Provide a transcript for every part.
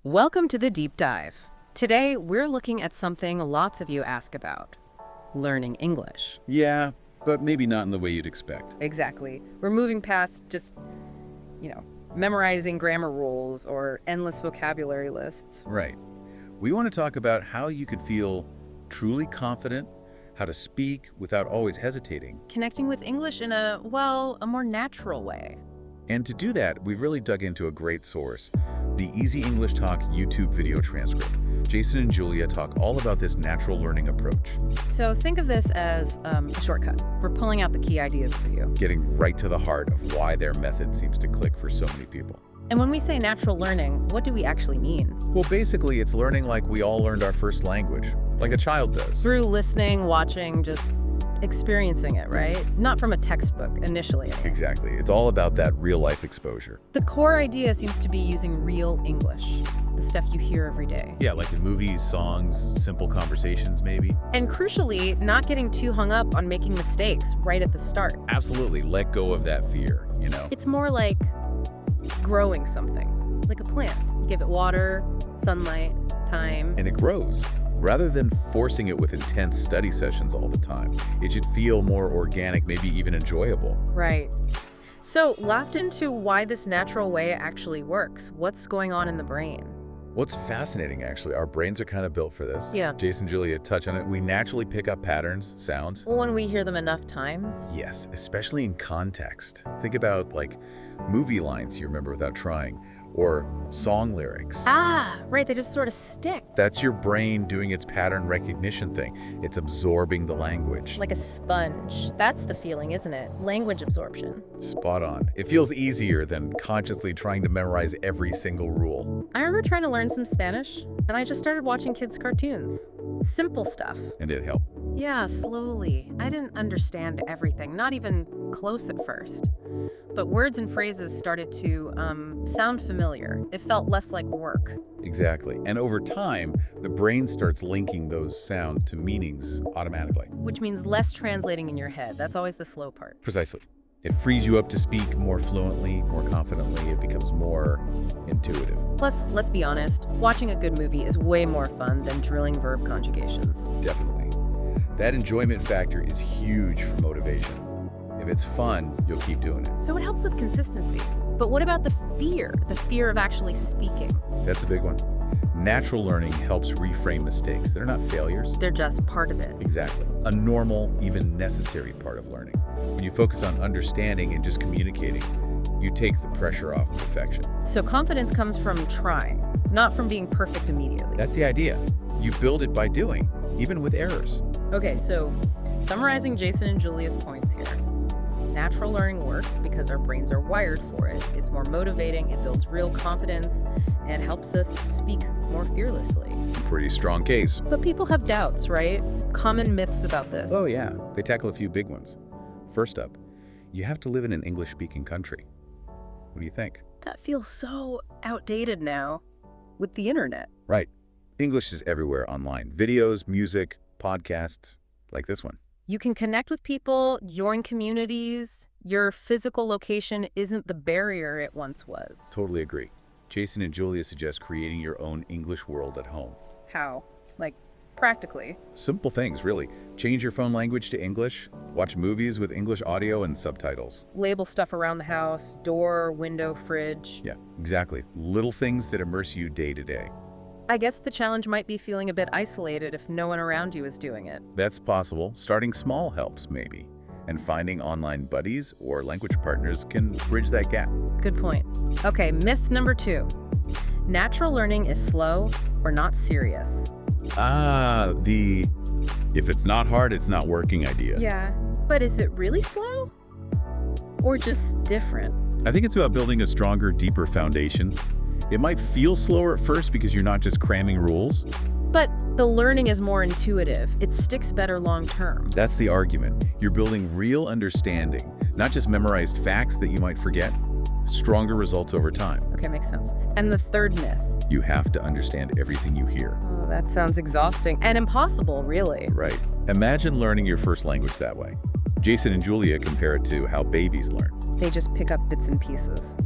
Welcome to the Deep Dive. Today, we're looking at something lots of you ask about: learning English. Yeah, but maybe not in the way you'd expect. Exactly. We're moving past just, memorizing grammar rules or endless vocabulary lists. Right. We want to talk about how you could feel truly confident, how to speak without always hesitating. Connecting with English in a more natural way. And to do that, we've really dug into a great source, the Easy English Talk YouTube video transcript. Jason and Julia talk all about this natural learning approach, So think of this as a shortcut. We're pulling out the key ideas for you. getting right to the heart of why their method seems to click for so many people. And when we say natural learning, what do we actually mean? Well, basically, it's learning like we all learned our first language, like a child does. Through listening, watching, just experiencing it, right? Not from a textbook, initially. Exactly. It's all about that real-life exposure. The core idea seems to be using real English, the stuff you hear every day. Yeah, like in movies, songs, simple conversations, maybe. And crucially, not getting too hung up on making mistakes right at the start. Absolutely. Let go of that fear, It's more like growing something, like a plant. You give it water, sunlight, time. And it grows. Rather than forcing it with intense study sessions all the time, it should feel more organic, maybe even enjoyable. Right. So, locked into why this natural way actually works. What's going on in the brain? What's fascinating, actually, our brains are kind of built for this. Yeah. Jason and Julia touch on it. We naturally pick up patterns, sounds. When we hear them enough times. Yes, especially in context. Think about, like, movie lines you remember without trying, or song lyrics. Right, they just sort of stick. That's your brain doing its pattern recognition thing. It's absorbing the language. Like a sponge. That's the feeling, isn't it? Language absorption. Spot on. It feels easier than consciously trying to memorize every single rule. I remember trying to learn some Spanish, and I just started watching kids' cartoons. Simple stuff. And it helped. Yeah, slowly. I didn't understand everything, not even close at first. But words and phrases started to sound familiar. It felt less like work. Exactly. And over time, the brain starts linking those sounds to meanings automatically. Which means less translating in your head. That's always the slow part. Precisely. It frees you up to speak more fluently, more confidently. It becomes more intuitive. Plus, let's be honest, watching a good movie is way more fun than drilling verb conjugations. Definitely. That enjoyment factor is huge for motivation. If it's fun, you'll keep doing it. So it helps with consistency. But what about the fear of actually speaking? That's a big one. Natural learning helps reframe mistakes. They're not failures. They're just part of it. Exactly. A normal, even necessary part of learning. When you focus on understanding and just communicating, you take the pressure off perfection. So confidence comes from trying, not from being perfect immediately. That's the idea. You build it by doing, even with errors. Okay, so summarizing Jason and Julia's points here. Natural learning works because our brains are wired for it. It's more motivating, it builds real confidence, and helps us speak more fearlessly. Pretty strong case. But people have doubts, right? Common myths about this. Oh yeah, they tackle a few big ones. First up, you have to live in an English-speaking country. What do you think? That feels so outdated now with the internet. Right. English is everywhere online. Videos, music, podcasts, like this one. You can connect with people, join communities. Your physical location isn't the barrier it once was. Totally agree. Jason and Julia suggest creating your own English world at home. How? Like, practically. Simple things, really. Change your phone language to English. Watch movies with English audio and subtitles. Label stuff around the house, door, window, fridge. Yeah, exactly. Little things that immerse you day to day. I guess the challenge might be feeling a bit isolated if no one around you is doing it. That's possible. Starting small helps, maybe. And finding online buddies or language partners can bridge that gap. Good point. Okay, myth number 2. Natural learning is slow or not serious. The if it's not hard, it's not working idea. Yeah, but is it really slow? Or just different? I think it's about building a stronger, deeper foundation. It might feel slower at first because you're not just cramming rules. But the learning is more intuitive. It sticks better long term. That's the argument. You're building real understanding, not just memorized facts that you might forget. Stronger results over time. Okay, makes sense. And the third myth. You have to understand everything you hear. Oh, that sounds exhausting and impossible, really. Right. Imagine learning your first language that way. Jason and Julia compare it to how babies learn. They just pick up bits and pieces.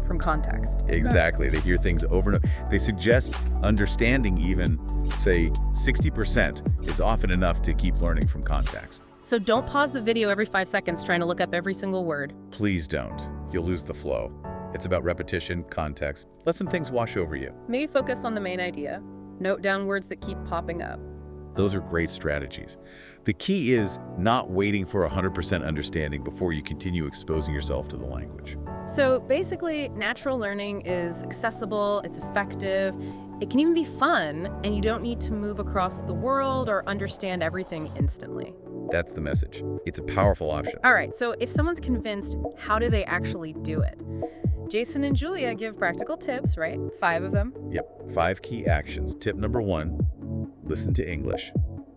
from context. Exactly. They hear things over and over. They suggest understanding even, say, 60% is often enough to keep learning from context. So don't pause the video every 5 seconds trying to look up every single word. Please don't. You'll lose the flow. It's about repetition, context. Let some things wash over you. Maybe focus on the main idea. Note down words that keep popping up. Those are great strategies. The key is not waiting for 100% understanding before you continue exposing yourself to the language. So basically, natural learning is accessible, it's effective, it can even be fun, and you don't need to move across the world or understand everything instantly. That's the message. It's a powerful option. All right, so if someone's convinced, how do they actually do it? Jason and Julia give practical tips, right? 5 of them. Yep, 5 key actions. Tip number 1, listen to English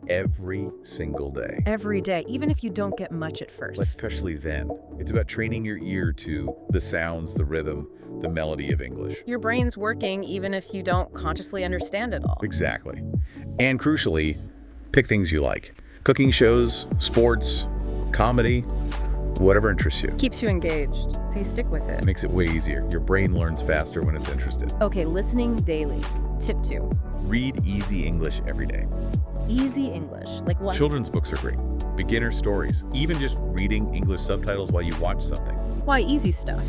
every single day. Every day, even if you don't get much at first. Especially then. It's about training your ear to the sounds, the rhythm, the melody of English. Your brain's working even if you don't consciously understand it all. Exactly. And crucially, pick things you like. Cooking shows, sports, comedy, whatever interests you. Keeps you engaged, so you stick with it. It makes it way easier. Your brain learns faster when it's interested. Okay, listening daily. Tip 2. Read easy English every day. Easy English. Like what? Children's books are great. Beginner stories. Even just reading English subtitles while you watch something. Why easy stuff?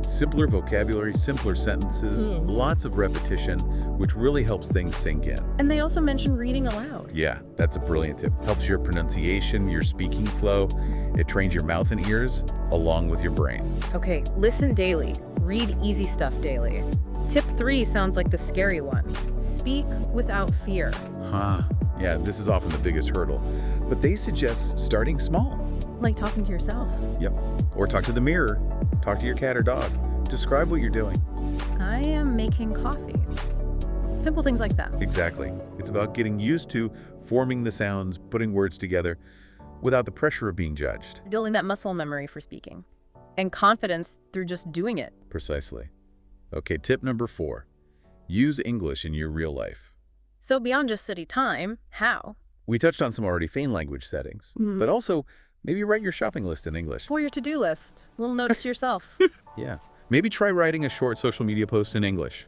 Simpler vocabulary, simpler sentences, lots of repetition, which really helps things sink in. And they also mention reading aloud. Yeah, that's a brilliant tip. Helps your pronunciation, your speaking flow. It trains your mouth and ears along with your brain. Okay, listen daily. Read easy stuff daily. Tip 3 sounds like the scary one. Speak without fear. Huh. Yeah, this is often the biggest hurdle. But they suggest starting small. Like talking to yourself. Yep. Or talk to the mirror. Talk to your cat or dog. Describe what you're doing. I am making coffee. Simple things like that. Exactly. It's about getting used to forming the sounds, putting words together without the pressure of being judged. Building that muscle memory for speaking. And confidence through just doing it. Precisely. Okay, tip number 4. Use English in your real life. So beyond just study time, how? We touched on some already feign language settings, but also maybe write your shopping list in English. For your to-do list. Little notes to yourself. Yeah. Maybe try writing a short social media post in English.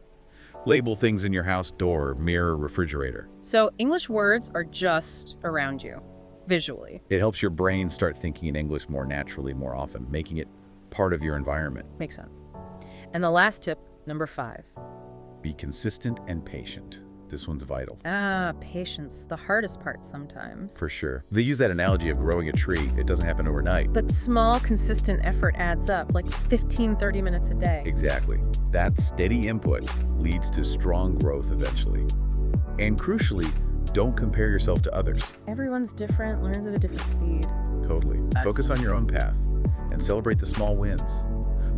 Label things in your house door, mirror, refrigerator. So English words are just around you, visually. It helps your brain start thinking in English more naturally, more often, making it part of your environment. Makes sense. And the last tip, number 5. Be consistent and patient. This one's vital. Patience. The hardest part sometimes. For sure. They use that analogy of growing a tree. It doesn't happen overnight. But small, consistent effort adds up, like 15, 30 minutes a day. Exactly. That steady input leads to strong growth eventually. And crucially, don't compare yourself to others. Everyone's different, learns at a different speed. Totally. Focus on your own path and celebrate the small wins.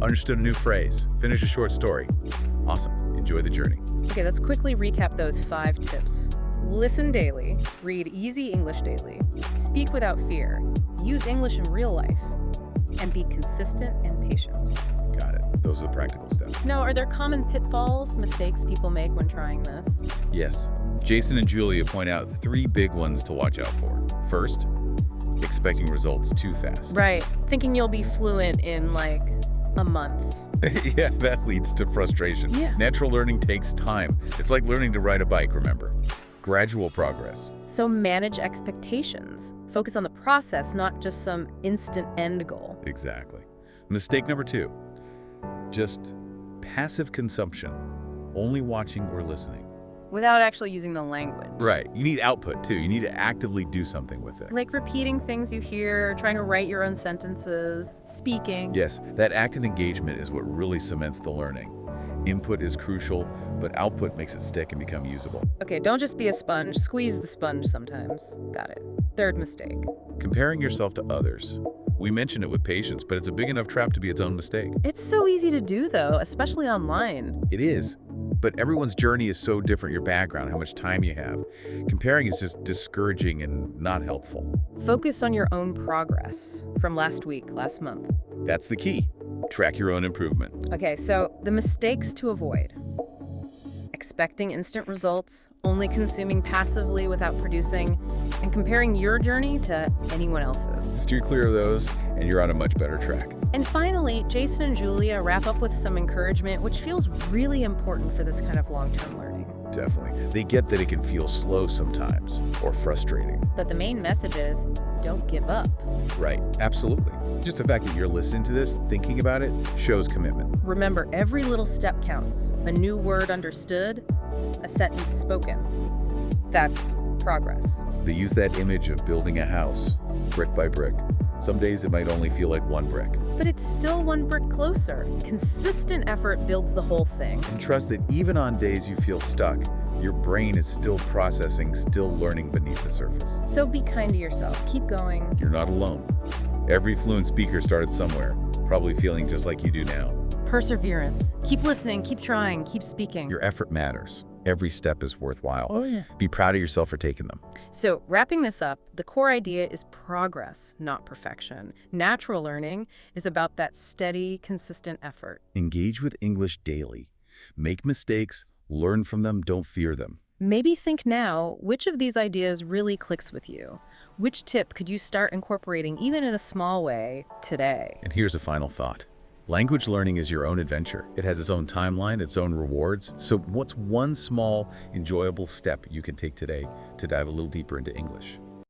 Understood a new phrase. Finish a short story. Awesome. Enjoy the journey. Okay, let's quickly recap those 5 tips. Listen daily. Read easy English daily. Speak without fear. Use English in real life. And be consistent and patient. Got it. Those are the practical steps. Now, are there common pitfalls, mistakes people make when trying this? Yes. Jason and Julia point out 3 big ones to watch out for. First, expecting results too fast. Right. Thinking you'll be fluent in like a month. Yeah, that leads to frustration. Yeah. Natural learning takes time. It's like learning to ride a bike, remember? Gradual progress. So manage expectations. Focus on the process, not just some instant end goal. Exactly. Mistake number 2, just passive consumption, only watching or listening. Without actually using the language. Right. You need output too. You need to actively do something with it. Like repeating things you hear, trying to write your own sentences, speaking. Yes, that active engagement is what really cements the learning. Input is crucial, but output makes it stick and become usable. Okay, don't just be a sponge. Squeeze the sponge sometimes. Got it. 3rd mistake. Comparing yourself to others. We mentioned it with patience, but it's a big enough trap to be its own mistake. It's so easy to do, though, especially online. It is. But everyone's journey is so different, your background, how much time you have. Comparing is just discouraging and not helpful. Focus on your own progress from last week, last month. That's the key. Track your own improvement. Okay, so the mistakes to avoid. Expecting instant results, only consuming passively without producing, and comparing your journey to anyone else's. Steer clear of those, and you're on a much better track. And finally, Jason and Julia wrap up with some encouragement, which feels really important for this kind of long-term learning. Definitely. They get that it can feel slow sometimes, or frustrating. But the main message is, don't give up. Right, absolutely. Just the fact that you're listening to this, thinking about it, shows commitment. Remember, every little step counts. A new word understood, a sentence spoken. That's progress. They use that image of building a house, brick by brick. Some days it might only feel like one brick. But it's still one brick closer. Consistent effort builds the whole thing. And trust that even on days you feel stuck, your brain is still processing, still learning beneath the surface. So be kind to yourself. Keep going. You're not alone. Every fluent speaker started somewhere, probably feeling just like you do now. Perseverance. Keep listening, keep trying, keep speaking. Your effort matters. Every step is worthwhile. Oh, yeah. Be proud of yourself for taking them. So, wrapping this up, the core idea is progress, not perfection. Natural learning is about that steady, consistent effort. Engage with English daily. Make mistakes, learn from them, don't fear them. Maybe think now, which of these ideas really clicks with you? Which tip could you start incorporating, even in a small way, today? And here's a final thought. Language learning is your own adventure. It has its own timeline, its own rewards. So what's one small, enjoyable step you can take today to dive a little deeper into English?